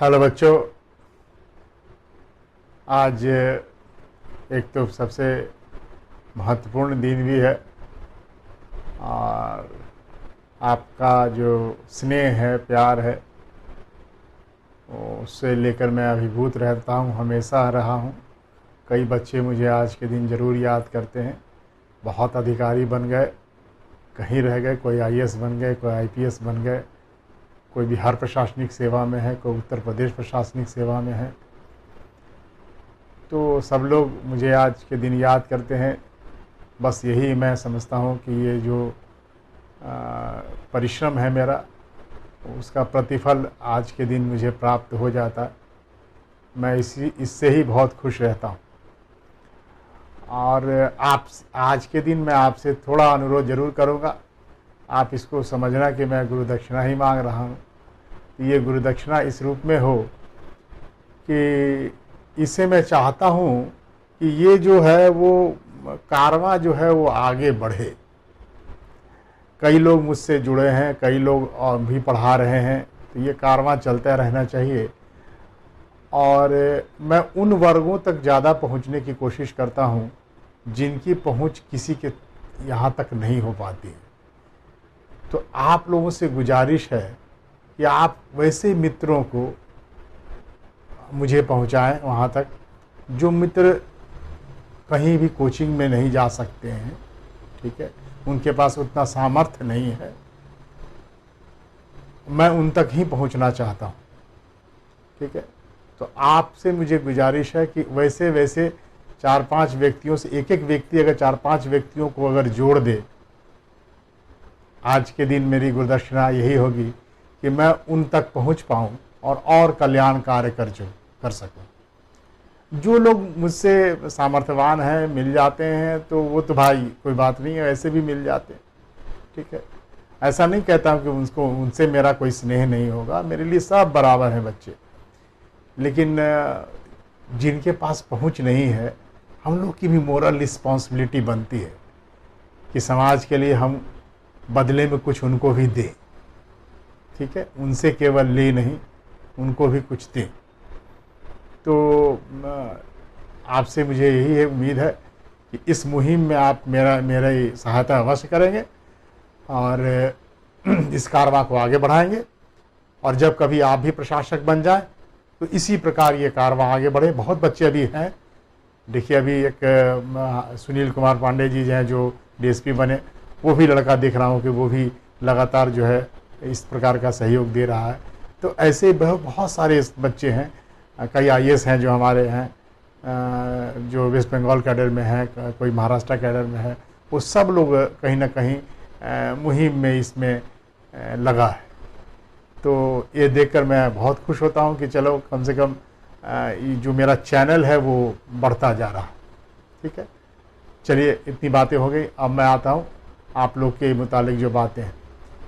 Hello बच्चों, आज एक तो सबसे महत्वपूर्ण दिन भी है और आपका जो स्नेह है, प्यार है, उससे लेकर मैं अभिभूत रहता हूँ, हमेशा रहा हूँ। कई बच्चे मुझे आज के दिन ज़रूर याद करते हैं। बहुत अधिकारी बन गए, कहीं रह गए, कोई आईएएस बन गए, कोई आईपीएस बन गए, कोई बिहार प्रशासनिक सेवा में है, कोई उत्तर प्रदेश प्रशासनिक सेवा में है। तो सब लोग मुझे आज के दिन याद करते हैं। बस यही मैं समझता हूँ कि ये जो परिश्रम है मेरा, उसका प्रतिफल आज के दिन मुझे प्राप्त हो जाता है। मैं इससे ही बहुत खुश रहता हूँ। और आप आज के दिन मैं आपसे थोड़ा अनुरोध ज़रूर करूँगा। आप इसको समझना कि मैं गुरु दक्षिणा ही मांग रहा हूँ। ये गुरु दक्षिणा इस रूप में हो कि इसे मैं चाहता हूँ कि ये जो है वो कारवां जो है वो आगे बढ़े। कई लोग मुझसे जुड़े हैं, कई लोग और भी पढ़ा रहे हैं, तो ये कारवां चलता रहना चाहिए। और मैं उन वर्गों तक ज़्यादा पहुँचने की कोशिश करता हूँ जिनकी पहुँच किसी के यहाँ तक नहीं हो पाती है। तो आप लोगों से गुजारिश है कि आप वैसे मित्रों को मुझे पहुंचाएं वहाँ तक जो मित्र कहीं भी कोचिंग में नहीं जा सकते हैं, ठीक है, उनके पास उतना सामर्थ्य नहीं है। मैं उन तक ही पहुंचना चाहता हूं, ठीक है। तो आपसे मुझे गुजारिश है कि वैसे वैसे 4-5 व्यक्तियों से एक व्यक्ति अगर 4-5 व्यक्तियों को अगर जोड़ दे, आज के दिन मेरी गुरुदक्षिणा यही होगी कि मैं उन तक पहुंच पाऊं और कल्याण कार्य कर सकूं। जो लोग मुझसे सामर्थ्यवान हैं, मिल जाते हैं, तो वो तो भाई कोई बात नहीं है, ऐसे भी मिल जाते हैं, ठीक है। ऐसा नहीं कहता हूं कि उनसे मेरा कोई स्नेह नहीं होगा, मेरे लिए सब बराबर हैं बच्चे। लेकिन जिनके पास पहुंच नहीं है, हम लोग की भी मोरल रिस्पॉन्सिबिलिटी बनती है कि समाज के लिए हम बदले में कुछ उनको भी दें, ठीक है। उनसे केवल ले नहीं, उनको भी कुछ दें। तो आपसे मुझे यही है, उम्मीद है कि इस मुहिम में आप मेरा सहायता अवश्य करेंगे और इस कारवां को आगे बढ़ाएंगे। और जब कभी आप भी प्रशासक बन जाएं तो इसी प्रकार ये कारवां आगे बढ़े। बहुत बच्चे अभी हैं, देखिए अभी एक सुनील कुमार पांडे जी हैं जो डीएसपी बने, वो भी लड़का देख रहा हूँ कि वो भी लगातार जो है इस प्रकार का सहयोग दे रहा है। तो ऐसे बहुत सारे बच्चे हैं, कई आईएएस हैं जो हमारे हैं, जो वेस्ट बंगाल कैडर में हैं, कोई महाराष्ट्र कैडर में है। वो सब लोग कहीं ना कहीं मुहिम में इसमें लगा है। तो ये देखकर मैं बहुत खुश होता हूँ कि चलो कम से कम जो मेरा चैनल है वो बढ़ता जा रहा है, ठीक है। चलिए, इतनी बातें हो गई। अब मैं आता हूँ आप लोग के मुतालिक जो बातें हैं।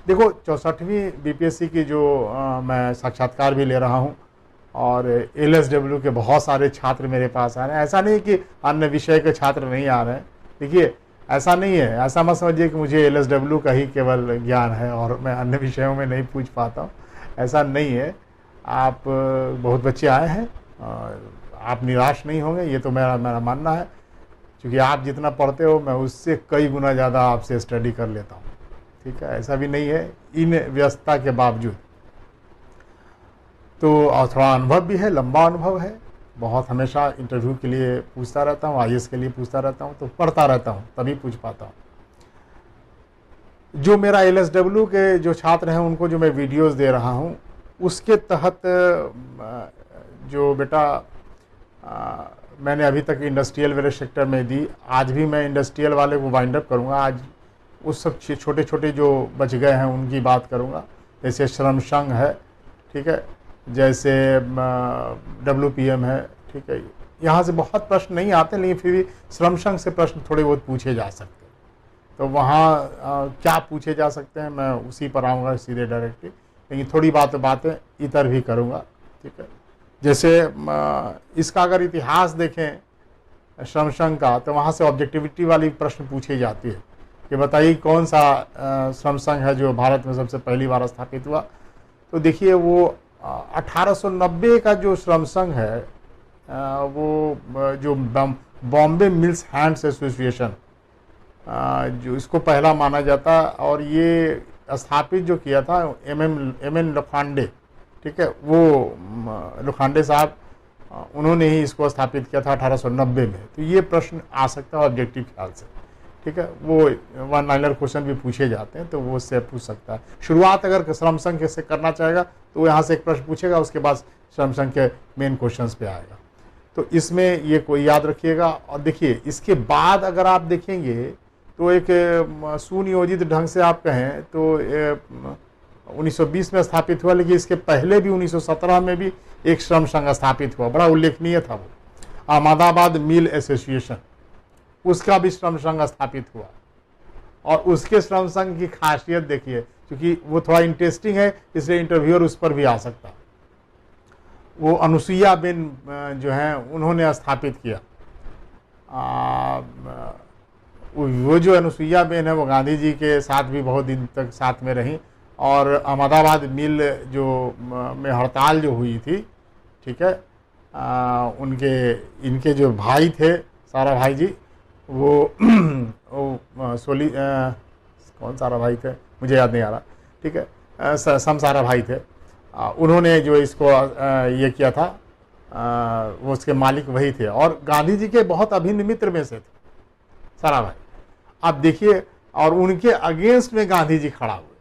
देखो, 64वीं बीपीएससी की जो मैं साक्षात्कार भी ले रहा हूँ और एलएसडब्ल्यू के बहुत सारे छात्र मेरे पास आ रहे हैं। ऐसा नहीं कि अन्य विषय के छात्र नहीं आ रहे हैं, देखिए ऐसा नहीं है। ऐसा मत समझिए कि मुझे एलएसडब्ल्यू का ही केवल ज्ञान है और मैं अन्य विषयों में नहीं पूछ पाता हूँ, ऐसा नहीं है। आप बहुत बच्चे आए हैं और आप निराश नहीं होंगे, ये तो मेरा मानना है। क्योंकि आप जितना पढ़ते हो मैं उससे कई गुना ज़्यादा आपसे स्टडी कर लेता हूँ, ठीक है। ऐसा भी नहीं है, इन व्यस्तता के बावजूद। तो और थोड़ा अनुभव भी है, लंबा अनुभव है। बहुत हमेशा इंटरव्यू के लिए पूछता रहता हूँ, आईएएस के लिए पूछता रहता हूँ, तो पढ़ता रहता हूँ, तभी पूछ पाता हूँ। जो मेरा एलएसडब्ल्यू के जो छात्र हैं उनको जो मैं वीडियोस दे रहा हूँ, उसके तहत जो बेटा मैंने अभी तक इंडस्ट्रियल वेयर सेक्टर में दी, आज भी मैं इंडस्ट्रियल वाले को वाइंड अप करूँगा। आज उस सब छोटे छोटे जो बच गए हैं उनकी बात करूँगा। जैसे श्रम संघ है, ठीक है, जैसे WPM है, ठीक है। यहाँ से बहुत प्रश्न नहीं आते, लेकिन फिर भी श्रम संघ से प्रश्न थोड़े बहुत पूछे जा सकते हैं। तो वहाँ क्या पूछे जा सकते हैं मैं उसी पर आऊँगा सीधे डायरेक्टली, लेकिन थोड़ी बातें इतर भी करूँगा, ठीक है। जैसे इसका अगर इतिहास देखें श्रम संघ का, तो वहाँ से ऑब्जेक्टिविटी वाली प्रश्न पूछी जाती है कि बताइए कौन सा श्रम संघ है जो भारत में सबसे पहली बार स्थापित हुआ। तो देखिए वो 1890 का जो श्रम संघ है वो जो बॉम्बे मिल्स हैंड्स एसोसिएशन जो इसको पहला माना जाता, और ये स्थापित जो किया था एम एन लोखंडे, ठीक है, वो लोखंडे साहब उन्होंने ही इसको स्थापित किया था 1890 में। तो ये प्रश्न आ सकता है ऑब्जेक्टिव ख्याल से, ठीक है, वो वन लाइनर क्वेश्चन भी पूछे जाते हैं तो वो उससे पूछ सकता है। शुरुआत अगर श्रम संघ से करना चाहेगा तो वो यहाँ से एक प्रश्न पूछेगा, उसके बाद श्रम संघ के मेन क्वेश्चंस पे आएगा। तो इसमें ये कोई याद रखिएगा। और देखिए इसके बाद अगर आप देखेंगे तो एक सुनियोजित ढंग से आप कहें तो 1920 में स्थापित हुआ, लेकिन इसके पहले भी 1917 में भी एक श्रम संघ स्थापित हुआ, बड़ा उल्लेखनीय था वो, अहमदाबाद मिल एसोसिएशन, उसका भी श्रम संघ स्थापित हुआ। और उसके श्रम संघ की खासियत देखिए, क्योंकि वो थोड़ा इंटरेस्टिंग है इसलिए इंटरव्यूअर उस पर भी आ सकता। वो अनुसुईया बेन जो हैं उन्होंने स्थापित किया। वो जो अनुसुईया बेन है वो गांधी जी के साथ भी बहुत दिन तक साथ में रहीं, और अहमदाबाद मिल जो में हड़ताल जो हुई थी, ठीक है, इनके जो भाई थे सारा भाई जी, वो कौन सारा भाई थे मुझे याद नहीं आ रहा, ठीक है, सारा भाई थे, उन्होंने जो इसको ये किया था, वो उसके मालिक वही थे और गांधी जी के बहुत अभिन्न मित्र में से थे सारा भाई। अब देखिए, और उनके अगेंस्ट में गांधी जी खड़ा हुए,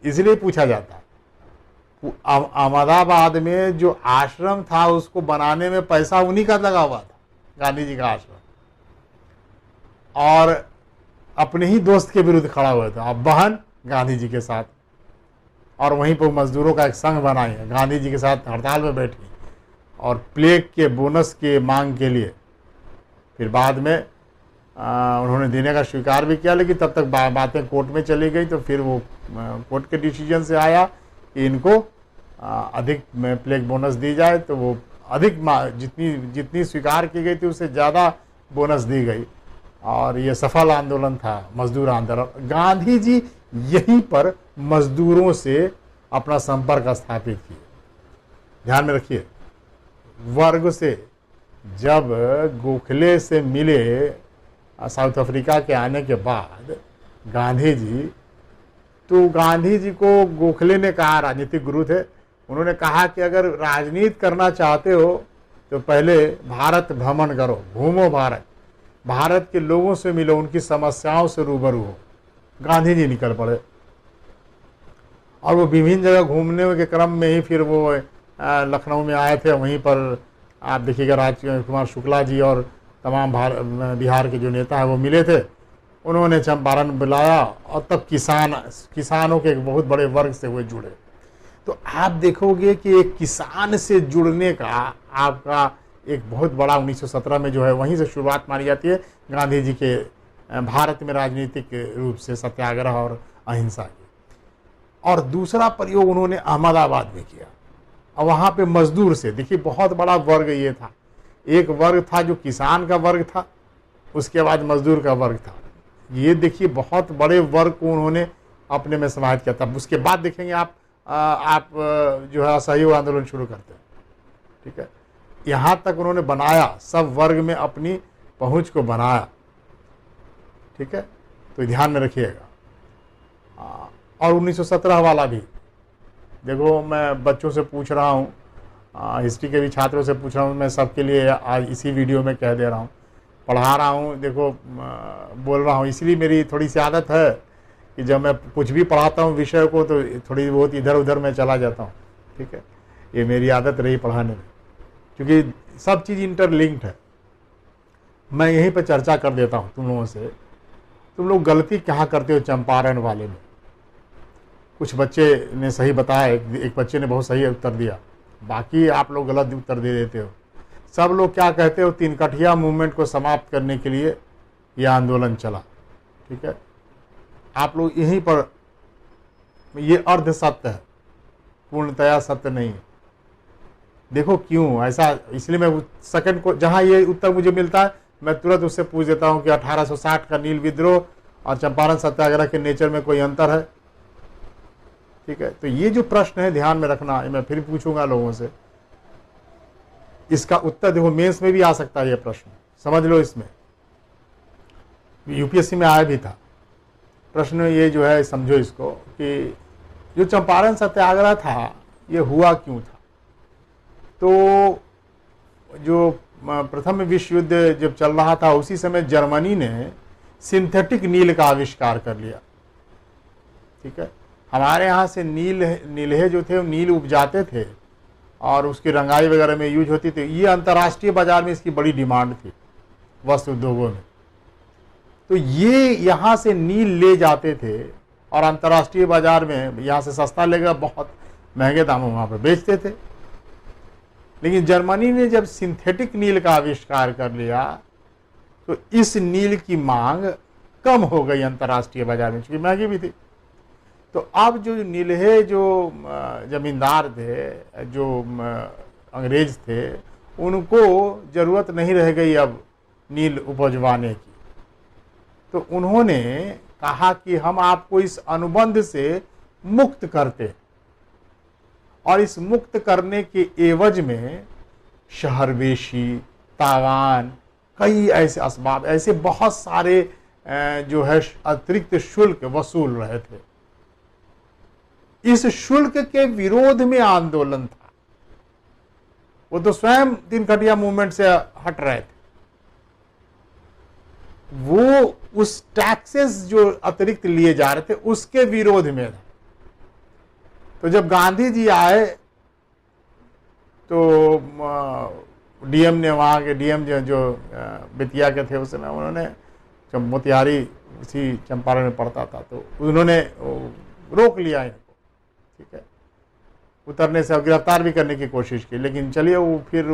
इसलिए पूछा जाता है अहमदाबाद में जो आश्रम था उसको बनाने में पैसा उन्हीं का लगा हुआ था, गांधी जी का आश्रम, और अपने ही दोस्त के विरुद्ध खड़ा हुआ था। अब बहन गांधी जी के साथ, और वहीं पर मजदूरों का एक संघ बनाई है, गांधी जी के साथ हड़ताल में बैठी और प्लेग के बोनस के मांग के लिए। फिर बाद में उन्होंने देने का स्वीकार भी किया, लेकिन तब तक बातें कोर्ट में चली गई, तो फिर वो कोर्ट के डिसीजन से आया कि इनको अधिक प्लेग बोनस दी जाए, तो वो अधिक जितनी स्वीकार की गई थी उससे ज़्यादा बोनस दी गई, और ये सफल आंदोलन था, मजदूर आंदोलन। गांधी जी यहीं पर मजदूरों से अपना संपर्क स्थापित किए। ध्यान में रखिए, वर्ग से जब गोखले से मिले साउथ अफ्रीका के आने के बाद गांधी जी, तो गांधी जी को गोखले ने कहा, राजनीतिक गुरु थे, उन्होंने कहा कि अगर राजनीति करना चाहते हो तो पहले भारत भ्रमण करो, घूमो भारत के लोगों से मिलो, उनकी समस्याओं से रूबरू हो। गांधी जी निकल पड़े और वो विभिन्न जगह घूमने के क्रम में ही फिर वो लखनऊ में आए थे। वहीं पर आप देखिएगा राजकुमार शुक्ला जी और तमाम बिहार के जो नेता हैं वो मिले थे, उन्होंने चंपारण बुलाया, और तब किसानों के एक बहुत बड़े वर्ग से वो जुड़े। तो आप देखोगे कि एक किसान से जुड़ने का आपका एक बहुत बड़ा 1917 में जो है वहीं से शुरुआत मानी जाती है गांधी जी के भारत में राजनीतिक रूप से सत्याग्रह और अहिंसा की। और दूसरा प्रयोग उन्होंने अहमदाबाद में किया, और वहाँ पे मजदूर से, देखिए बहुत बड़ा वर्ग ये था, एक वर्ग था जो किसान का वर्ग था, उसके बाद मजदूर का वर्ग था। ये देखिए बहुत बड़े वर्ग को उन्होंने अपने में समाहित किया था। उसके बाद देखेंगे आप जो है असहयोग आंदोलन शुरू करते हैं, ठीक है, यहाँ तक उन्होंने बनाया, सब वर्ग में अपनी पहुँच को बनाया, ठीक है, तो ध्यान में रखिएगा। और 1917 वाला भी देखो, मैं बच्चों से पूछ रहा हूँ, हिस्ट्री के भी छात्रों से पूछ रहा हूँ, मैं सबके लिए आज इसी वीडियो में कह दे रहा हूँ, पढ़ा रहा हूँ, देखो बोल रहा हूँ। इसलिए मेरी थोड़ी सी आदत है कि जब मैं कुछ भी पढ़ाता हूँ विषय को तो थोड़ी बहुत इधर उधर मैं चला जाता हूँ, ठीक है, ये मेरी आदत रही पढ़ाने में, क्योंकि सब चीज़ इंटरलिंक्ड है। मैं यहीं पर चर्चा कर देता हूँ तुम लोगों से, तुम लोग गलती कहाँ करते हो चंपारण वाले में। कुछ बच्चे ने सही बताया, एक बच्चे ने बहुत सही उत्तर दिया, बाकी आप लोग गलत उत्तर दे देते हो। सब लोग क्या कहते हो, तीन कठिया मूवमेंट को समाप्त करने के लिए यह आंदोलन चला, ठीक है। आप लोग यहीं पर, ये अर्ध सत्य है, पूर्णतया सत्य नहीं है। देखो क्यों ऐसा, इसलिए मैं सेकंड को जहाँ ये उत्तर मुझे मिलता है मैं तुरंत उससे पूछ देता हूँ कि 1860 का नील विद्रोह और चंपारण सत्याग्रह के नेचर में कोई अंतर है। ठीक है। तो ये जो प्रश्न है ध्यान में रखना, मैं फिर पूछूंगा लोगों से, इसका उत्तर देखो मेंस में भी आ सकता है ये प्रश्न, समझ लो। इसमें यूपीएससी में आया भी था प्रश्न, ये जो है समझो इसको कि जो चंपारण सत्याग्रह था ये हुआ क्यों था। तो जो प्रथम विश्व युद्ध जब चल रहा था उसी समय जर्मनी ने सिंथेटिक नील का आविष्कार कर लिया, ठीक है। हमारे यहाँ से नीलहे जो थे वो नील उपजाते थे और उसकी रंगाई वगैरह में यूज होती थी। ये अंतर्राष्ट्रीय बाजार में इसकी बड़ी डिमांड थी वस्त्र उद्योगों में। तो ये यहाँ से नील ले जाते थे और अंतर्राष्ट्रीय बाजार में यहाँ से सस्ता लेकर बहुत महंगे दामों वहाँ पर बेचते थे। लेकिन जर्मनी ने जब सिंथेटिक नील का आविष्कार कर लिया तो इस नील की मांग कम हो गई अंतर्राष्ट्रीय बाजार में, क्योंकि महंगी भी थी। तो अब जो नीलहे जो जमींदार थे, जो अंग्रेज थे, उनको जरूरत नहीं रह गई अब नील उपजवाने की। तो उन्होंने कहा कि हम आपको इस अनुबंध से मुक्त करते, और इस मुक्त करने के एवज में शहरवेशी, तावान, कई ऐसे असबाब, ऐसे बहुत सारे जो है अतिरिक्त शुल्क वसूल रहे थे। इस शुल्क के विरोध में आंदोलन था। वो तो स्वयं दिनखटिया मूवमेंट से हट रहे थे। वो उस टैक्सेस जो अतिरिक्त लिए जा रहे थे उसके विरोध में था। तो जब गांधी जी आए तो डीएम ने, वहाँ के डीएम जो बेतिया के थे उस समय, उन्होंने, जब मोतिहारी इसी चंपारण में पड़ता था, तो उन्होंने रोक लिया इनको, ठीक है, उतरने से, गिरफ्तार भी करने की कोशिश की। लेकिन चलिए वो फिर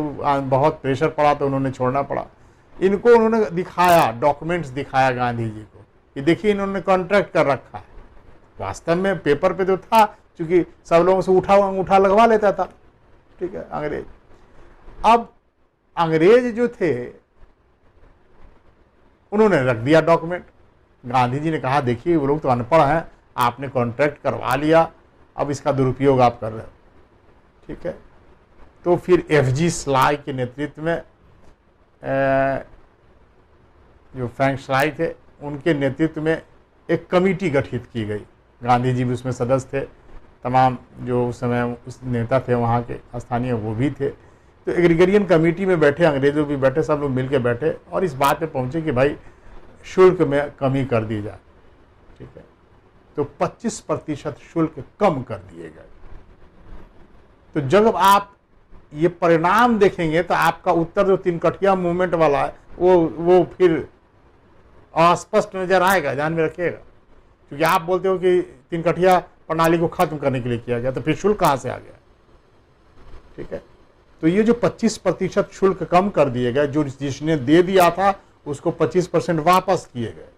बहुत प्रेशर पड़ा तो उन्होंने छोड़ना पड़ा। इनको उन्होंने दिखाया, डॉक्यूमेंट्स दिखाया गांधी जी को कि देखिए इन्होंने कॉन्ट्रैक्ट कर रखा है। वास्तव में पेपर पे तो था, क्योंकि सब लोगों से उठा लगवा लेता था, ठीक है, अंग्रेज। अब अंग्रेज जो थे उन्होंने रख दिया डॉक्यूमेंट। गांधी जी ने कहा देखिए वो लोग तो अनपढ़ हैं, आपने कॉन्ट्रैक्ट करवा लिया, अब इसका दुरुपयोग आप कर रहे हो, ठीक है। तो फिर एफजी स्लाई के नेतृत्व में, जो फ्रैंक स्लाई थे उनके नेतृत्व में एक कमेटी गठित की गई। गांधी जी भी उसमें सदस्य थे, तमाम जो उस समय उस नेता थे वहाँ के स्थानीय वो भी थे। तो एग्रीगेरियन कमेटी में बैठे, अंग्रेजों भी बैठे, सब लोग मिलकर बैठे और इस बात पे पहुँचे कि भाई शुल्क में कमी कर दी जाए, ठीक है। तो 25% शुल्क कम कर दिए गए। तो जब आप ये परिणाम देखेंगे तो आपका उत्तर जो तिनकठिया मूवमेंट वाला है वो फिर अस्पष्ट नजर आएगा, ध्यान में रखिएगा। क्योंकि आप बोलते हो कि तिनकठिया प्रणाली को खत्म करने के लिए किया गया, तो फिर शुल्क कहाँ से आ गया, ठीक है। तो ये जो 25% शुल्क कम कर दिए गए, जो जिसने दे दिया था उसको 25% वापस किए गए,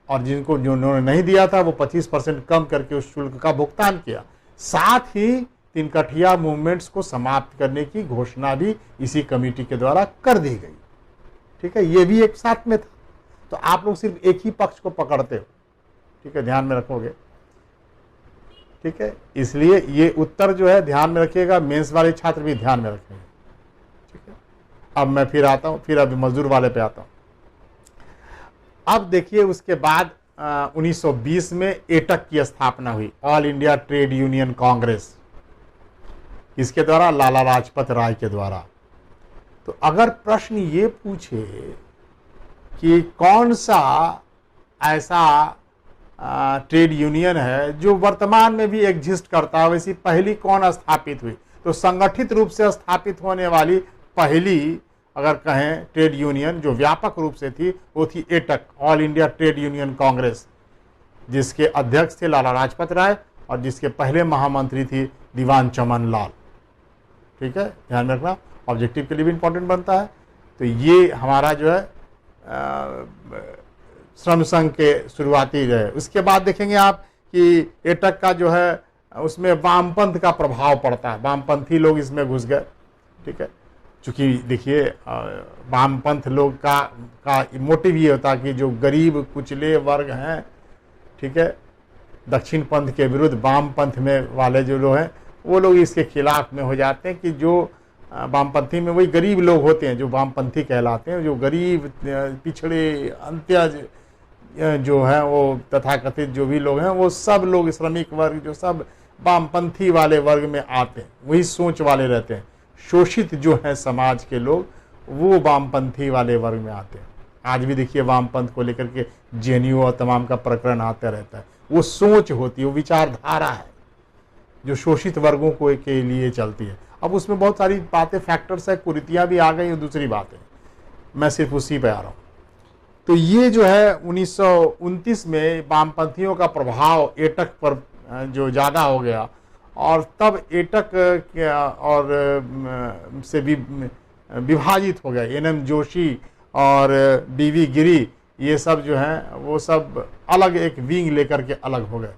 और जिनको जो उन्होंने नहीं दिया था वो 25% कम करके उस शुल्क का भुगतान किया। साथ ही तिनकठिया मूवमेंट्स को समाप्त करने की घोषणा भी इसी कमेटी के द्वारा कर दी गई, ठीक है। ये भी एक साथ में था। तो आप लोग सिर्फ एक ही पक्ष को पकड़ते हो, ठीक है, ध्यान में रखोगे, ठीक है। इसलिए ये उत्तर जो है ध्यान में रखिएगा, मेंस वाले छात्र भी ध्यान में रखेंगे, ठीक है। अब मैं फिर आता हूं, फिर अभी मजदूर वाले पे आता हूं। अब देखिए उसके बाद 1920 में एटक की स्थापना हुई, all India trade union Congress, इसके द्वारा लाला लाजपत राय के द्वारा। तो अगर प्रश्न ये पूछे कि कौन सा ऐसा ट्रेड यूनियन है जो वर्तमान में भी एग्जिस्ट करता है, वैसी पहली कौन स्थापित हुई, तो संगठित रूप से स्थापित होने वाली पहली अगर कहें ट्रेड यूनियन जो व्यापक रूप से थी वो थी AITUC, all India trade union Congress, जिसके अध्यक्ष थे लाला लाजपत राय और जिसके पहले महामंत्री थी दीवान चमन लाल, ठीक है, ध्यान में रखना, ऑब्जेक्टिव के लिए भी इंपॉर्टेंट बनता है। तो ये हमारा जो है श्रम संघ के शुरुआती रहे। उसके बाद देखेंगे आप कि एटक का जो है उसमें वामपंथ का प्रभाव पड़ता है, वामपंथी लोग इसमें घुस गए, ठीक है। चूँकि देखिए वामपंथ लोग का मोटिव ये होता है कि जो गरीब कुचले वर्ग हैं, ठीक है, दक्षिण पंथ के विरुद्ध वाम पंथ में वाले जो लोग हैं वो लोग इसके खिलाफ में हो जाते हैं कि जो वामपंथी में वही गरीब लोग होते हैं जो वामपंथी कहलाते हैं, जो गरीब पिछड़े अंत्यज जो है वो तथाकथित जो भी लोग हैं वो सब लोग श्रमिक वर्ग जो सब वामपंथी वाले वर्ग में आते हैं, वही सोच वाले रहते हैं। शोषित जो है समाज के लोग वो वामपंथी वाले वर्ग में आते हैं। आज भी देखिए वामपंथ को लेकर के जेएनयू और तमाम का प्रकरण आता रहता है। वो सोच होती है, वो विचारधारा है जो शोषित वर्गों को के लिए चलती है। अब उसमें बहुत सारी बातें फैक्टर्स है, कुरीतियाँ भी आ गई और दूसरी बात है, मैं सिर्फ उसी पे आ रहा हूँ। तो ये जो है 1929 में वामपंथियों का प्रभाव एटक पर जो ज़्यादा हो गया और तब एटक और से भी विभाजित हो गया। एनएम जोशी और बीवी गिरी ये सब जो हैं वो सब अलग एक विंग लेकर के अलग हो गए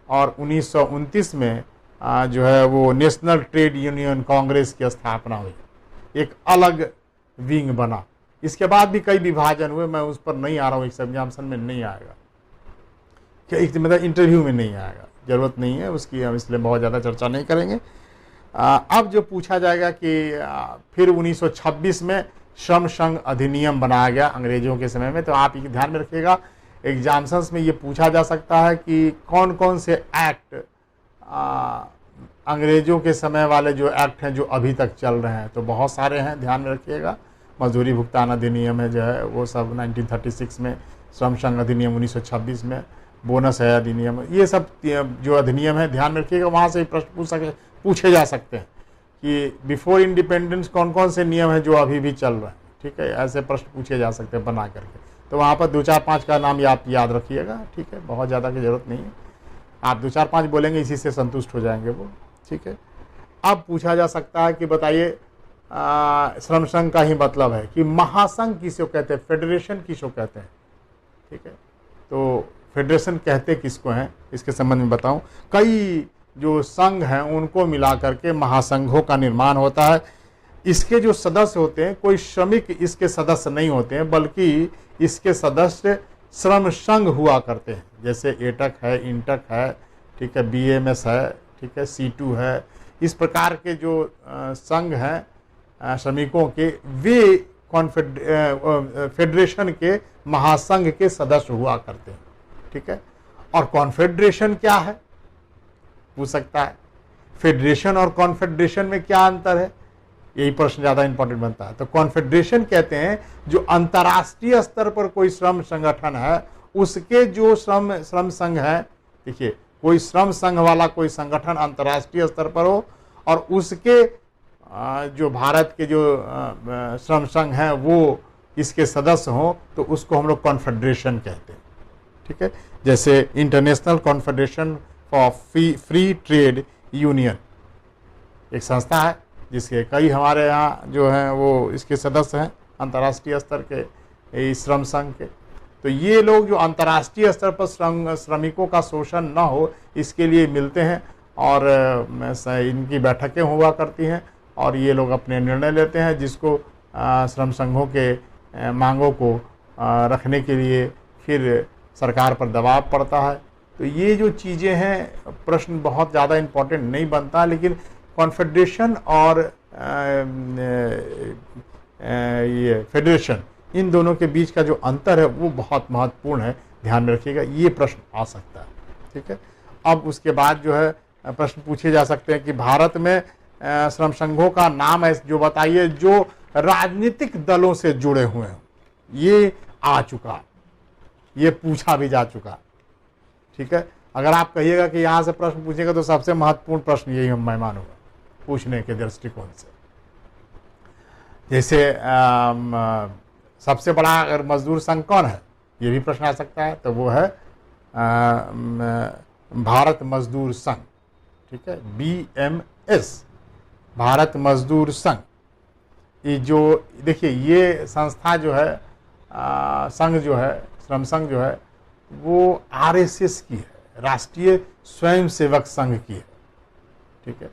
और 1929 में जो है वो नेशनल ट्रेड यूनियन कांग्रेस की स्थापना हुई, एक अलग विंग बना। इसके बाद भी कई विभाजन हुए, मैं उस पर नहीं आ रहा हूँ, एग्जामिनेशन में नहीं आएगा, क्या एक मतलब इंटरव्यू में नहीं आएगा, ज़रूरत नहीं है उसकी, हम इसलिए बहुत ज़्यादा चर्चा नहीं करेंगे। अब जो पूछा जाएगा कि फिर 1926 में श्रम संघ अधिनियम बनाया गया अंग्रेजों के समय में, तो आप ये ध्यान में रखिएगा एग्जाम्सन्स में ये पूछा जा सकता है कि कौन कौन से एक्ट अंग्रेजों के समय वाले जो एक्ट हैं जो अभी तक चल रहे हैं, तो बहुत सारे हैं, ध्यान में रखिएगा। मजदूरी भुगतान अधिनियम है जो है वो सब 1936 में, श्रम संघ अधिनियम 1926 में, बोनस है अधिनियम, ये सब जो अधिनियम है ध्यान में रखिएगा। वहाँ से प्रश्न पूछे जा सकते हैं कि बिफोर इंडिपेंडेंस कौन कौन से नियम हैं जो अभी भी चल रहे हैं, ठीक है, ऐसे प्रश्न पूछे जा सकते हैं बना करके। तो वहाँ पर 2-4-5 का नाम आप याद रखिएगा, ठीक है, बहुत ज़्यादा की ज़रूरत नहीं है, आप 2-4-5 बोलेंगे इसी से संतुष्ट हो जाएंगे वो, ठीक है। अब पूछा जा सकता है कि बताइए श्रम संघ का ही मतलब है कि महासंघ किसको कहते हैं, फेडरेशन किसको कहते हैं, ठीक है। तो फेडरेशन कहते किसको हैं इसके संबंध में बताऊं। कई जो संघ हैं उनको मिला करके महासंघों का निर्माण होता है। इसके जो सदस्य होते हैं कोई श्रमिक इसके सदस्य नहीं होते हैं, बल्कि इसके सदस्य श्रम संघ हुआ करते हैं, जैसे एटक है, इंटक है, ठीक है, बीएमएस है, ठीक है, C2 है, इस प्रकार के जो संघ हैं श्रमिकों के, वे फेडरेशन के महासंघ के सदस्य हुआ करते हैं, ठीक है। और कॉन्फेडरेशन क्या है पूछ सकता है, फेडरेशन और कॉन्फेडरेशन में क्या अंतर है, यही प्रश्न ज़्यादा इंपॉर्टेंट बनता है। तो कॉन्फेडरेशन कहते हैं जो अंतर्राष्ट्रीय स्तर पर कोई श्रम संगठन है उसके जो श्रम संघ है, देखिए कोई श्रम संघ वाला कोई संगठन अंतर्राष्ट्रीय स्तर पर हो और उसके जो भारत के जो श्रम संघ हैं वो इसके सदस्य हों, तो उसको हम लोग कॉन्फेडरेशन कहते हैं, ठीक है। जैसे international confederation for free trade union एक संस्था है जिसके कई हमारे यहाँ जो हैं वो इसके सदस्य हैं अंतर्राष्ट्रीय स्तर के श्रम संघ के। तो ये लोग जो अंतर्राष्ट्रीय स्तर पर श्रमिकों का शोषण न हो इसके लिए मिलते हैं और इनकी बैठकें हुआ करती हैं और ये लोग अपने निर्णय लेते हैं, जिसको श्रम संघों के मांगों को रखने के लिए फिर सरकार पर दबाव पड़ता है। तो ये जो चीज़ें हैं प्रश्न बहुत ज़्यादा इम्पोर्टेंट नहीं बनता, लेकिन कॉन्फेडरेशन और ये फेडरेशन इन दोनों के बीच का जो अंतर है वो बहुत महत्वपूर्ण है, ध्यान में रखिएगा, ये प्रश्न आ सकता है, ठीक है। अब उसके बाद जो है प्रश्न पूछे जा सकते हैं कि भारत में श्रम संघों का नाम है जो बताइए जो राजनीतिक दलों से जुड़े हुए हैं, ये आ चुका, ये पूछा भी जा चुका, ठीक है। अगर आप कहिएगा कि यहाँ से प्रश्न पूछेगा तो सबसे महत्वपूर्ण प्रश्न यही मैं मानूंगा पूछने के दृष्टिकोण से। जैसे सबसे बड़ा अगर मजदूर संघ कौन है ये भी प्रश्न आ सकता है, तो वो है भारत मजदूर संघ, ठीक है, BMS, भारत मजदूर संघ। ये जो देखिए ये संस्था जो है संघ जो है श्रम संघ जो है वो RSS की है, राष्ट्रीय स्वयंसेवक संघ की है, ठीक है।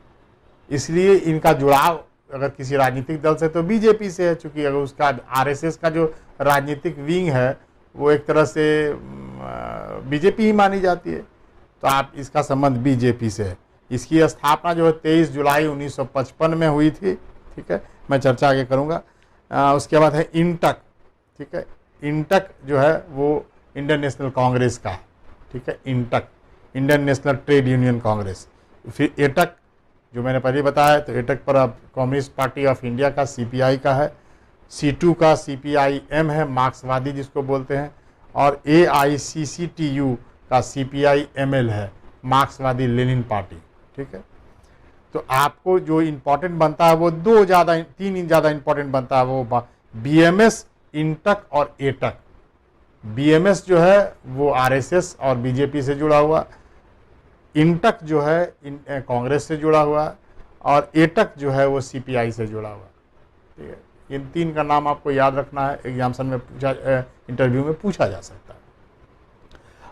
इसलिए इनका जुड़ाव अगर किसी राजनीतिक दल से तो बीजेपी से है, चूँकि अगर उसका RSS का जो राजनीतिक विंग है वो एक तरह से बीजेपी ही मानी जाती है। तो आप इसका संबंध बीजेपी से है। इसकी स्थापना जो है 23 जुलाई 1955 में हुई थी, ठीक है, मैं चर्चा आगे करूँगा। उसके बाद है इंटक, ठीक है, इंटक जो है वो इंडियन नेशनल कांग्रेस का है, ठीक है, INTUC Indian national trade union Congress. फिर एटक जो मैंने पहले बताया, तो एटक पर अब कम्युनिस्ट पार्टी ऑफ इंडिया का CPI का है, C2 का CPIM है, मार्क्सवादी जिसको बोलते हैं, और AICCTU का CPIML है, मार्क्सवादी लेनिन पार्टी, ठीक है। तो आपको जो इम्पोर्टेंट बनता है वो तीन ज़्यादा इम्पोर्टेंट बनता है, वो BMS, इंटक और एटक। BMS जो है वो RSS और BJP से जुड़ा हुआ, इंटक जो है कांग्रेस से जुड़ा हुआ, और एटक जो है वो CPI से जुड़ा हुआ, ठीक है। इन तीन का नाम आपको याद रखना है, एग्जामिनेशन में इंटरव्यू में पूछा जा सकता है।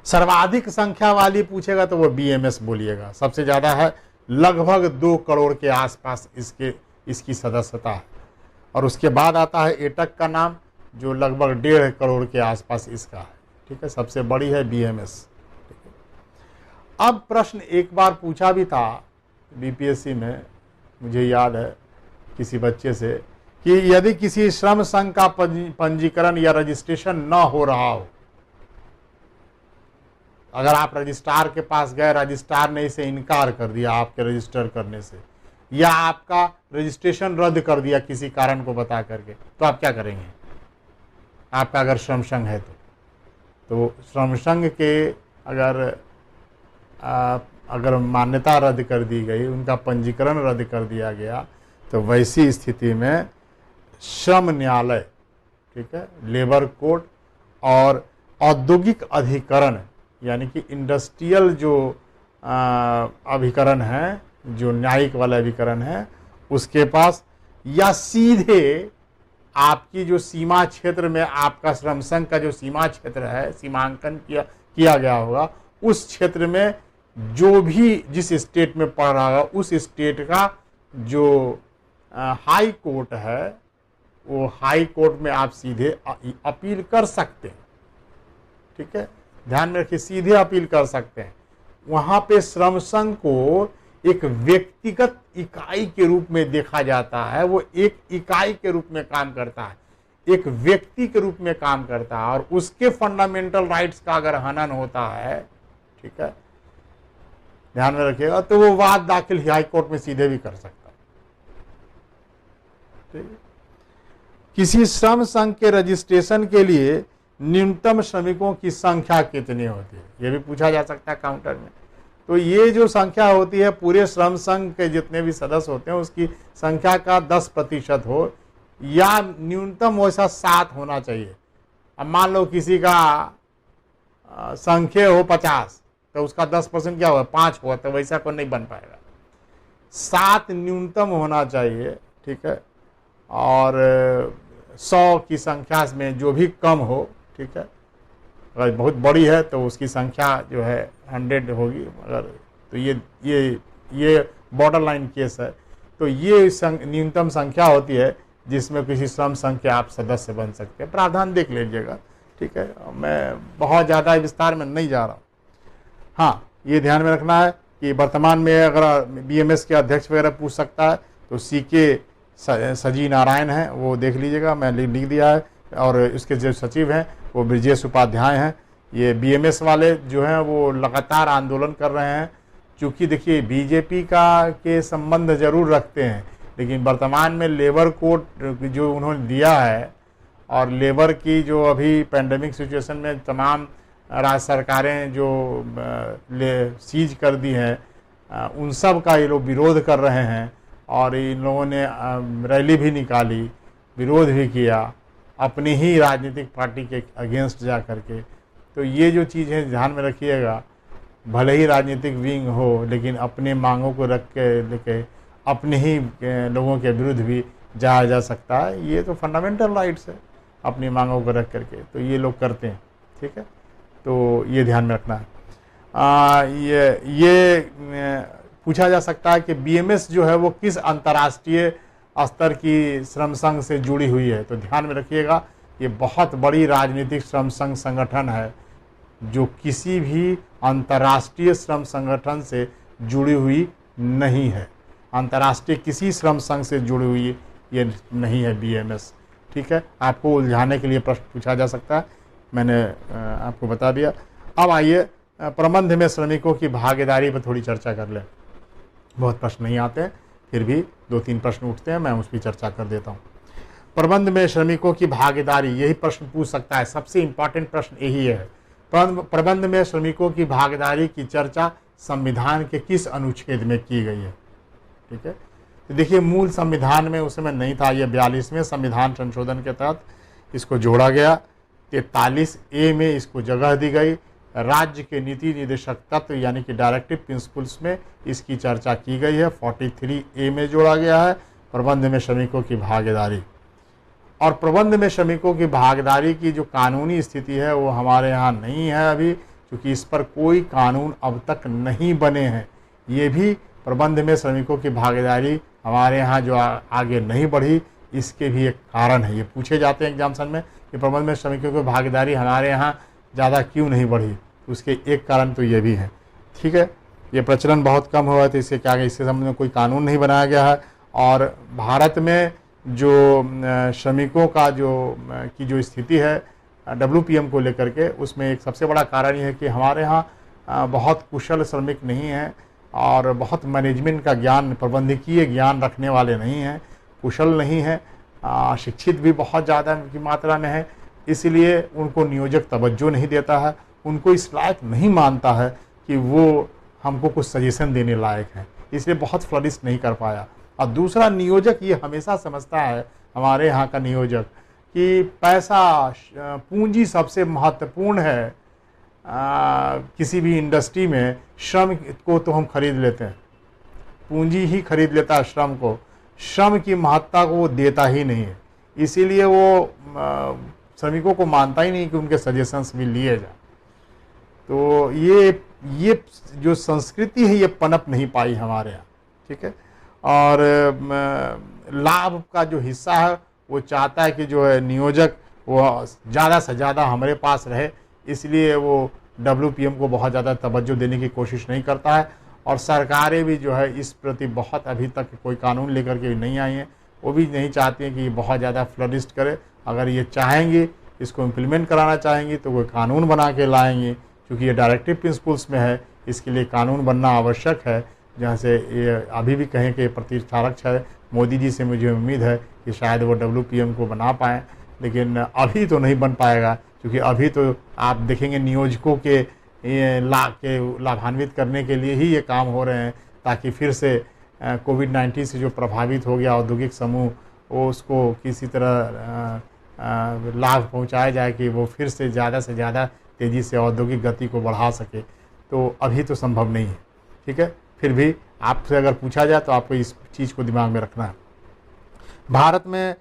सर्वाधिक संख्या वाली पूछेगा तो वो BMS बोलिएगा, सबसे ज़्यादा है, लगभग 2 करोड़ के आसपास इसकी सदस्यता है। और उसके बाद आता है एटक का नाम, जो लगभग 1.5 करोड़ के आसपास इसका है, ठीक है, सबसे बड़ी है BMS। अब प्रश्न एक बार पूछा भी था BPSC में, मुझे याद है किसी बच्चे से, कि यदि किसी श्रम संघ का पंजीकरण या रजिस्ट्रेशन न हो रहा हो, अगर आप रजिस्ट्रार के पास गए, रजिस्ट्रार ने इसे इनकार कर दिया आपके रजिस्टर करने से, या आपका रजिस्ट्रेशन रद्द कर दिया किसी कारण को बता करके, तो आप क्या करेंगे? आपका अगर श्रम संघ है तो श्रम संघ के अगर मान्यता रद्द कर दी गई, उनका पंजीकरण रद्द कर दिया गया, तो वैसी स्थिति में श्रम न्यायालय, ठीक है, लेबर कोर्ट और औद्योगिक अधिकरण यानी कि इंडस्ट्रियल जो अभिकरण है, जो न्यायिक वाला अभिकरण है, उसके पास, या सीधे आपकी जो सीमा क्षेत्र में आपका श्रम संघ का जो सीमा क्षेत्र है, सीमांकन किया गया होगा, उस क्षेत्र में जो भी जिस स्टेट में पड़ रहा होगा, उस स्टेट का जो हाई कोर्ट है, वो हाई कोर्ट में आप सीधे अपील कर सकते हैं, ठीक है, ध्यान में रखिए, सीधे अपील कर सकते हैं। वहां पे श्रम संघ को एक व्यक्तिगत इकाई के रूप में देखा जाता है, वो एक इकाई के रूप में काम करता है, एक व्यक्ति के रूप में काम करता है, और उसके फंडामेंटल राइट्स का अगर हनन होता है, ठीक है, ध्यान में रखिएगा, तो वो वाद दाखिल हाई कोर्ट में सीधे भी कर सकता है, ठीक है। किसी श्रम संघ के रजिस्ट्रेशन के लिए न्यूनतम श्रमिकों की संख्या कितनी होती है, ये भी पूछा जा सकता है काउंटर में। तो ये जो संख्या होती है, पूरे श्रम संघ के जितने भी सदस्य होते हैं उसकी संख्या का 10% हो, या न्यूनतम वैसा 7 होना चाहिए। अब मान लो किसी का संख्या हो 50, तो उसका 10% क्या होगा, 5 हुआ, तो वैसा कोई नहीं बन पाएगा। 7 न्यूनतम होना चाहिए, ठीक है, और 100 की संख्या में जो भी कम हो, ठीक है, अगर बहुत बड़ी है तो उसकी संख्या जो है 100 होगी, अगर तो ये बॉर्डर लाइन केस है। तो ये न्यूनतम संख्या होती है जिसमें किसी श्रम संघ के आप सदस्य बन सकते हैं। प्रावधान देख लीजिएगा, ठीक है, मैं बहुत ज़्यादा विस्तार में नहीं जा रहा हूँ। हाँ, ये ध्यान में रखना है कि वर्तमान में अगर BMS के अध्यक्ष वगैरह पूछ सकता है तो CK सजी नारायण हैं, वो देख लीजिएगा, मैं लिख दिया है, और इसके जो सचिव हैं वो ब्रजेश उपाध्याय हैं। ये BMS वाले जो हैं वो लगातार आंदोलन कर रहे हैं, क्योंकि देखिए BJP के संबंध जरूर रखते हैं, लेकिन वर्तमान में लेबर कोड जो उन्होंने दिया है, और लेबर की जो अभी पैंडेमिक सिचुएशन में तमाम राज्य सरकारें जो सीज कर दी हैं, उन सब का ये लोग विरोध कर रहे हैं, और इन लोगों ने रैली भी निकाली, विरोध भी किया अपनी ही राजनीतिक पार्टी के अगेंस्ट जा करके। तो ये जो चीज़ें ध्यान में रखिएगा, भले ही राजनीतिक विंग हो, लेकिन अपने मांगों को रख के लेके अपने ही लोगों के विरुद्ध भी जाया जा सकता है। ये तो फंडामेंटल राइट्स है, अपनी मांगों को रख करके, तो ये लोग करते हैं, ठीक है, तो ये ध्यान में रखना है। ये पूछा जा सकता है कि BMS जो है वो किस अंतर्राष्ट्रीय स्तर की श्रम संघ से जुड़ी हुई है। तो ध्यान में रखिएगा, ये बहुत बड़ी राजनीतिक श्रम संघ संगठन है, जो किसी भी अंतर्राष्ट्रीय श्रम संगठन से जुड़ी हुई नहीं है। अंतर्राष्ट्रीय किसी श्रम संघ से जुड़ी हुई ये नहीं है बीएमएस। ठीक है, आपको उलझाने के लिए प्रश्न पूछा जा सकता है, मैंने आपको बता दिया। अब आइए प्रबंध में श्रमिकों की भागीदारी पर थोड़ी चर्चा कर लें। बहुत प्रश्न नहीं आते हैं, फिर भी 2-3 प्रश्न उठते हैं, मैं उस पर चर्चा कर देता हूँ। प्रबंध में श्रमिकों की भागीदारी, यही प्रश्न पूछ सकता है, सबसे इंपॉर्टेंट प्रश्न यही है। प्रबंध में श्रमिकों की भागीदारी की चर्चा संविधान के किस अनुच्छेद में की गई है? ठीक है, तो देखिए मूल संविधान में उस समय नहीं था, ये 42वें संविधान संशोधन के तहत इसको जोड़ा गया। 43A में इसको जगह दी गई। राज्य के नीति निर्देशक तत्व यानी कि डायरेक्टिव प्रिंसिपल्स में इसकी चर्चा की गई है। 43A में जोड़ा गया है प्रबंध में श्रमिकों की भागीदारी। और प्रबंध में श्रमिकों की भागीदारी की जो कानूनी स्थिति है वो हमारे यहाँ नहीं है अभी, क्योंकि इस पर कोई कानून अब तक नहीं बने हैं। ये भी प्रबंध में श्रमिकों की भागीदारी हमारे यहाँ जो आगे नहीं बढ़ी, इसके भी एक कारण है। ये पूछे जाते हैं एग्जाम्सन में कि प्रबंध में श्रमिकों की भागीदारी हमारे यहाँ ज़्यादा क्यों नहीं बढ़ी, उसके एक कारण तो ये भी है। ठीक है, ये प्रचलन बहुत कम हुआ है, तो इसके क्या, इसके संबंध में कोई कानून नहीं बनाया गया है। और भारत में जो श्रमिकों का जो स्थिति है WPM को लेकर के, उसमें एक सबसे बड़ा कारण ये है कि हमारे यहाँ बहुत कुशल श्रमिक नहीं हैं और बहुत मैनेजमेंट का ज्ञान, प्रबंधकीय ज्ञान रखने वाले नहीं हैं, कुशल नहीं हैं, शिक्षित भी बहुत ज़्यादा की मात्रा में है। इसलिए उनको नियोजक तवज्जो नहीं देता है, उनको इस लायक नहीं मानता है कि वो हमको कुछ सजेशन देने लायक है, इसलिए बहुत फ्लरिश नहीं कर पाया। और दूसरा, नियोजक ये हमेशा समझता है, हमारे यहाँ का नियोजक, कि पैसा, पूंजी सबसे महत्वपूर्ण है। किसी भी इंडस्ट्री में श्रम को तो हम खरीद लेते हैं, पूंजी ही खरीद लेता है श्रम को, श्रम की महत्ता को वो देता ही नहीं है। इसीलिए वो श्रमिकों को मानता ही नहीं कि उनके सजेशंस भी लिए जाए। तो ये जो संस्कृति है ये पनप नहीं पाई हमारे यहाँ। ठीक है, और लाभ का जो हिस्सा है वो चाहता है कि जो है नियोजक वो ज़्यादा से ज़्यादा हमारे पास रहे, इसलिए वो WPM को बहुत ज़्यादा तवज्जो देने की कोशिश नहीं करता है। और सरकारें भी जो है इस प्रति बहुत अभी तक कोई कानून लेकर के नहीं आई हैं, वो भी नहीं चाहती हैं कि ये बहुत ज़्यादा फ्लरिश करे। अगर ये चाहेंगी, इसको इम्प्लीमेंट कराना चाहेंगी, तो वो कानून बना के लाएंगे, क्योंकि ये डायरेक्टिव प्रिंसिपल्स में है, इसके लिए कानून बनना आवश्यक है। जहाँ से ये अभी भी कहें कि प्रतिष्ठारक है, मोदी जी से मुझे उम्मीद है कि शायद वो WPM को बना पाएँ, लेकिन अभी तो नहीं बन पाएगा, क्योंकि अभी तो आप देखेंगे नियोजकों के लाभान्वित करने के लिए ही ये काम हो रहे हैं, ताकि फिर से कोविड-19 से जो प्रभावित हो गया औद्योगिक समूह, वो उसको किसी तरह लाभ पहुंचाया जाए कि वो फिर से ज़्यादा तेज़ी से औद्योगिक गति को बढ़ा सके। तो अभी तो संभव नहीं है। ठीक है, फिर भी आपसे अगर पूछा जाए तो आपको इस चीज़ को दिमाग में रखना है। भारत में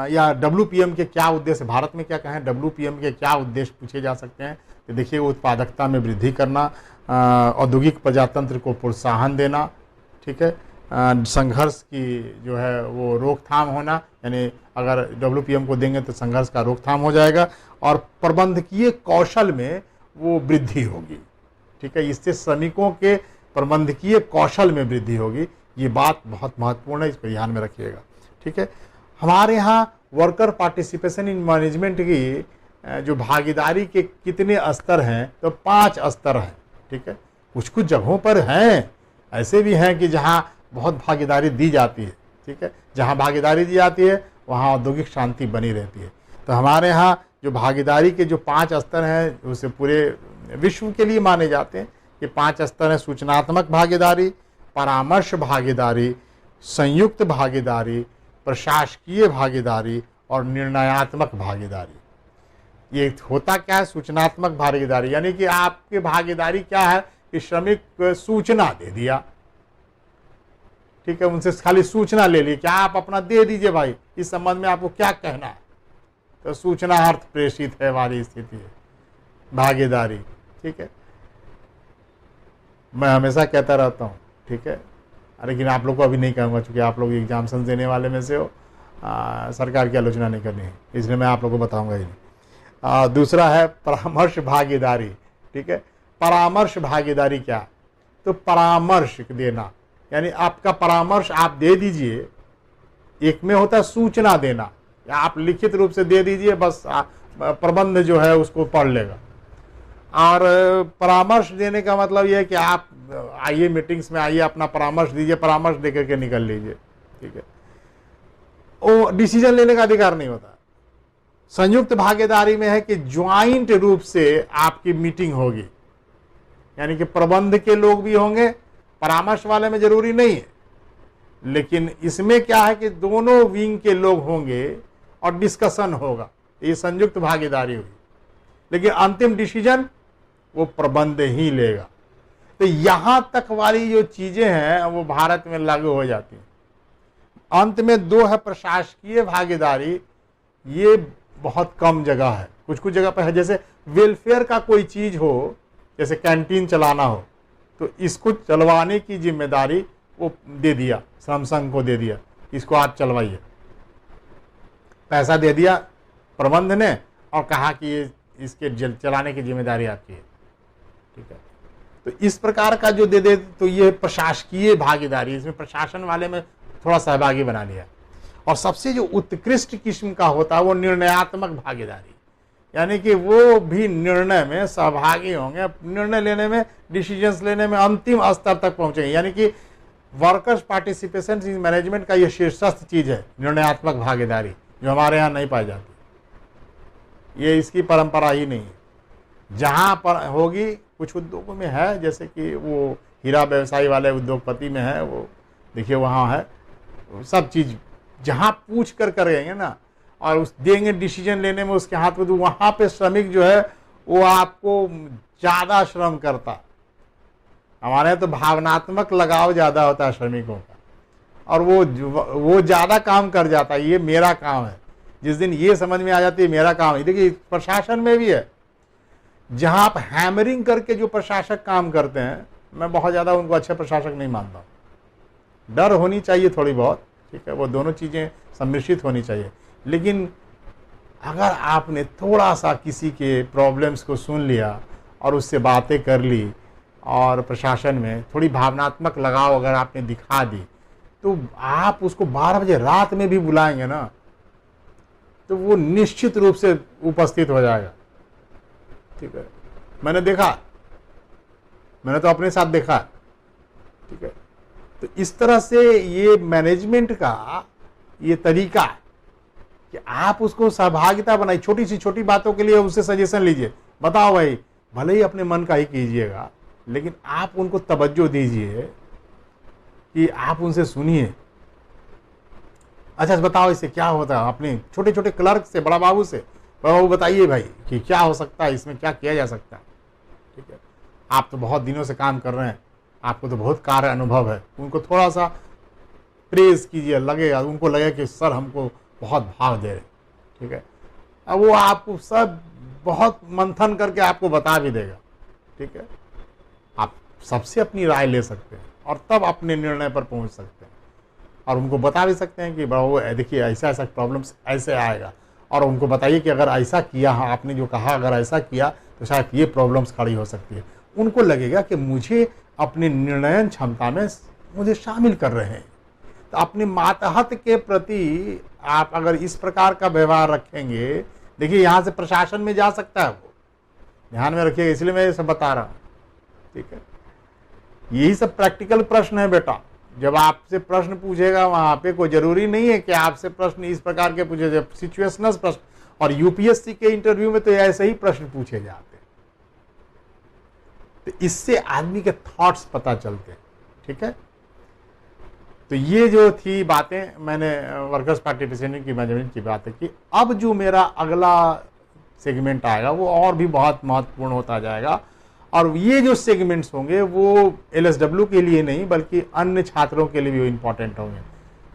या WPM के क्या उद्देश्य, भारत में क्या कहें, WPM के क्या उद्देश्य पूछे जा सकते हैं? तो देखिए, उत्पादकता में वृद्धि करना, औद्योगिक प्रजातंत्र को प्रोत्साहन देना, ठीक है, संघर्ष की जो है वो रोकथाम होना, यानी अगर WPM को देंगे तो संघर्ष का रोकथाम हो जाएगा, और प्रबंधकीय कौशल में वो वृद्धि होगी। ठीक है, इससे श्रमिकों के प्रबंधकीय कौशल में वृद्धि होगी। ये बात बहुत महत्वपूर्ण है, इसको ध्यान में रखिएगा। ठीक है, हमारे यहाँ वर्कर पार्टिसिपेशन इन मैनेजमेंट की जो भागीदारी के कितने स्तर हैं, तो 5 स्तर हैं। ठीक है, कुछ जगहों पर हैं, ऐसे भी हैं कि जहाँ बहुत भागीदारी दी जाती है। ठीक है, जहाँ भागीदारी दी जाती है वहाँ औद्योगिक शांति बनी रहती है। तो हमारे यहाँ जो भागीदारी के जो 5 स्तर हैं, उसे पूरे विश्व के लिए माने जाते हैं। ये 5 स्तर हैं: सूचनात्मक भागीदारी, परामर्श भागीदारी, संयुक्त भागीदारी, प्रशासकीय भागीदारी और निर्णयात्मक भागीदारी। ये होता क्या है? सूचनात्मक भागीदारी यानी कि आपकी भागीदारी क्या है कि श्रमिक सूचना दे दिया, ठीक है, उनसे खाली सूचना ले ली, क्या आप अपना दे दीजिए भाई, इस संबंध में आपको क्या कहना है, तो सूचना अर्थ प्रेषित है वाली स्थिति है भागीदारी। ठीक है, मैं हमेशा कहता रहता हूँ। ठीक है, लेकिन आप लोग को अभी नहीं कहूँगा, क्योंकि आप लोग एग्जाम्सन देने वाले में से हो, सरकार की आलोचना नहीं करनी है, इसलिए मैं आप लोगों को बताऊँगा ही नहीं। दूसरा है परामर्श भागीदारी, ठीक है। परामर्श भागीदारी क्या है? तो परामर्श देना, यानी आपका परामर्श आप दे दीजिए। एक में होता है सूचना देना, या आप लिखित रूप से दे दीजिए, बस प्रबंध जो है उसको पढ़ लेगा। और परामर्श देने का मतलब यह है कि आप आइए मीटिंग्स में आइए, अपना परामर्श दीजिए, परामर्श दे करके निकल लीजिए, ठीक है। वो डिसीजन लेने का अधिकार नहीं होता। संयुक्त भागीदारी में है कि ज्वाइंट रूप से आपकी मीटिंग होगी, यानी कि प्रबंध के लोग भी होंगे, परामर्श वाले में जरूरी नहीं है, लेकिन इसमें क्या है कि दोनों विंग के लोग होंगे और डिस्कशन होगा, ये संयुक्त भागीदारी होगी। लेकिन अंतिम डिसीजन वो प्रबंध ही लेगा। तो यहां तक वाली जो चीजें हैं वो भारत में लागू हो जाती हैं। अंत में दो है प्रशासकीय भागीदारी, ये बहुत कम जगह है, कुछ कुछ जगह पर है। जैसे वेलफेयर का कोई चीज हो, जैसे कैंटीन चलाना हो, तो इसको चलवाने की जिम्मेदारी वो दे दिया, श्रम संघ को दे दिया, इसको आप चलवाइए। पैसा दे दिया प्रबंध ने और कहा कि ये इसके चलाने की जिम्मेदारी आपकी है, ठीक है। तो इस प्रकार का जो दे दे, तो ये प्रशासकीय भागीदारी, इसमें प्रशासन वाले में थोड़ा सहभागी बना लिया। और सबसे जो उत्कृष्ट किस्म का होता है वो निर्णयात्मक भागीदारी, यानी कि वो भी निर्णय में सहभागी होंगे, निर्णय लेने में, डिसीजंस लेने में अंतिम स्तर तक पहुंचेंगे। यानी कि वर्कर्स पार्टिसिपेशन इन मैनेजमेंट का ये शीर्षस्थ चीज है, निर्णयात्मक भागीदारी, जो हमारे यहाँ नहीं पाई जाती। ये इसकी परंपरा ही नहीं है। जहाँ पर होगी, कुछ उद्योगों में है, जैसे कि वो हीरा व्यवसायी वाले उद्योगपति में है, वो देखिए वहाँ है, सब चीज जहाँ पूछ कर करेंगे ना, और उस देंगे डिसीजन लेने में उसके हाथ में, तो वहाँ पे श्रमिक जो है वो आपको ज़्यादा श्रम करता। हमारे यहाँ तो भावनात्मक लगाव ज़्यादा होता है श्रमिकों का, और वो ज़्यादा काम कर जाता है, ये मेरा काम है। जिस दिन ये समझ में आ जाती है मेरा काम है, देखिए प्रशासन में भी है, जहाँ आप हैमरिंग करके जो प्रशासक काम करते हैं, मैं बहुत ज़्यादा उनको अच्छे प्रशासक नहीं मानता। डर होनी चाहिए थोड़ी बहुत, ठीक है, वो दोनों चीज़ें सम्मिश्रित होनी चाहिए। लेकिन अगर आपने थोड़ा सा किसी के प्रॉब्लम्स को सुन लिया और उससे बातें कर ली, और प्रशासन में थोड़ी भावनात्मक लगाव अगर आपने दिखा दी, तो आप उसको 12 बजे रात में भी बुलाएंगे ना, तो वो निश्चित रूप से उपस्थित हो जाएगा, ठीक है। मैंने देखा, मैंने तो अपने साथ देखा, ठीक है। तो इस तरह से ये मैनेजमेंट का ये तरीका है कि आप उसको सहभागिता बनाइए। छोटी सी छोटी बातों के लिए उससे सजेशन लीजिए, बताओ भाई, भले ही अपने मन का ही कीजिएगा, लेकिन आप उनको तवज्जो दीजिए कि आप उनसे सुनिए। अच्छा बताओ इससे क्या होता है, अपने छोटे छोटे क्लर्क से, बड़ा बाबू से, बड़ा बाबू बताइए भाई कि क्या हो सकता है, इसमें क्या किया जा सकता है, ठीक है। आप तो बहुत दिनों से काम कर रहे हैं, आपको तो बहुत कार्य अनुभव है, उनको थोड़ा सा प्रेज कीजिए, लगेगा उनको लगे कि सर हमको बहुत भाव दे रहे, ठीक है। अब वो आपको सब बहुत मंथन करके आपको बता भी देगा, ठीक है। आप सबसे अपनी राय ले सकते हैं और तब अपने निर्णय पर पहुंच सकते हैं, और उनको बता भी सकते हैं कि वो देखिए ऐसा ऐसा प्रॉब्लम्स ऐसे आएगा, और उनको बताइए कि अगर ऐसा किया, हाँ आपने जो कहा, अगर ऐसा किया तो शायद ये प्रॉब्लम्स खड़ी हो सकती है। उनको लगेगा कि मुझे अपने निर्णयन क्षमता में मुझे शामिल कर रहे हैं। तो अपने मातहत के प्रति आप अगर इस प्रकार का व्यवहार रखेंगे, देखिए यहाँ से प्रशासन में जा सकता है, वो ध्यान में रखिएगा, इसलिए मैं ये सब बता रहा हूँ, ठीक है। यही सब प्रैक्टिकल प्रश्न है बेटा। जब आपसे प्रश्न पूछेगा वहां पे, कोई जरूरी नहीं है कि आपसे प्रश्न इस प्रकार के पूछे जाए, सिचुएशनल प्रश्न, और यूपीएससी के इंटरव्यू में तो ऐसे ही प्रश्न पूछे जाते हैं। तो इससे आदमी के थॉट्स पता चलते हैं, ठीक है। तो ये जो थी बातें, मैंने वर्कर्स पार्टिसिपेशन की मैनेजमेंट की बातें की। अब जो मेरा अगला सेगमेंट आएगा वो और भी बहुत महत्वपूर्ण होता जाएगा, और ये जो सेगमेंट्स होंगे वो एलएसडब्ल्यू के लिए नहीं बल्कि अन्य छात्रों के लिए भी इम्पोर्टेंट होंगे।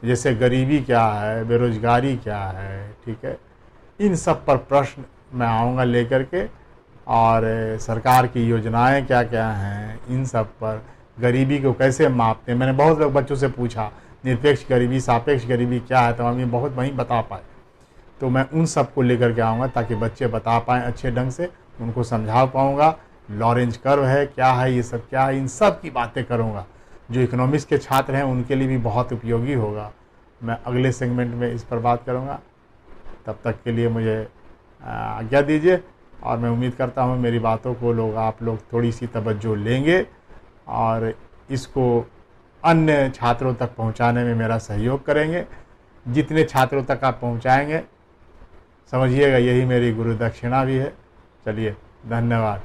जैसे गरीबी क्या है, बेरोजगारी क्या है, ठीक है, इन सब पर प्रश्न मैं आऊँगा लेकर के, और सरकार की योजनाएं क्या क्या हैं, इन सब पर, गरीबी को कैसे मापते हैं। मैंने बहुत लोग बच्चों से पूछा निरपेक्ष गरीबी, सापेक्ष गरीबी क्या है, तो हमें बहुत वहीं बता पाए। तो मैं उन सब को लेकर के आऊँगा ताकि बच्चे बता पाएँ अच्छे ढंग से, उनको समझा पाऊँगा लॉरेंज कर्व है, क्या है ये सब, क्या है, इन सब की बातें करूँगा। जो इकोनॉमिक्स के छात्र हैं उनके लिए भी बहुत उपयोगी होगा। मैं अगले सेगमेंट में इस पर बात करूँगा। तब तक के लिए मुझे आज्ञा दीजिए, और मैं उम्मीद करता हूँ मेरी बातों को आप लोग थोड़ी सी तवज्जो लेंगे और इसको अन्य छात्रों तक पहुँचाने में मेरा सहयोग करेंगे। जितने छात्रों तक आप पहुँचाएंगे, समझिएगा यही मेरी गुरु दक्षिणा भी है। चलिए, धन्यवाद।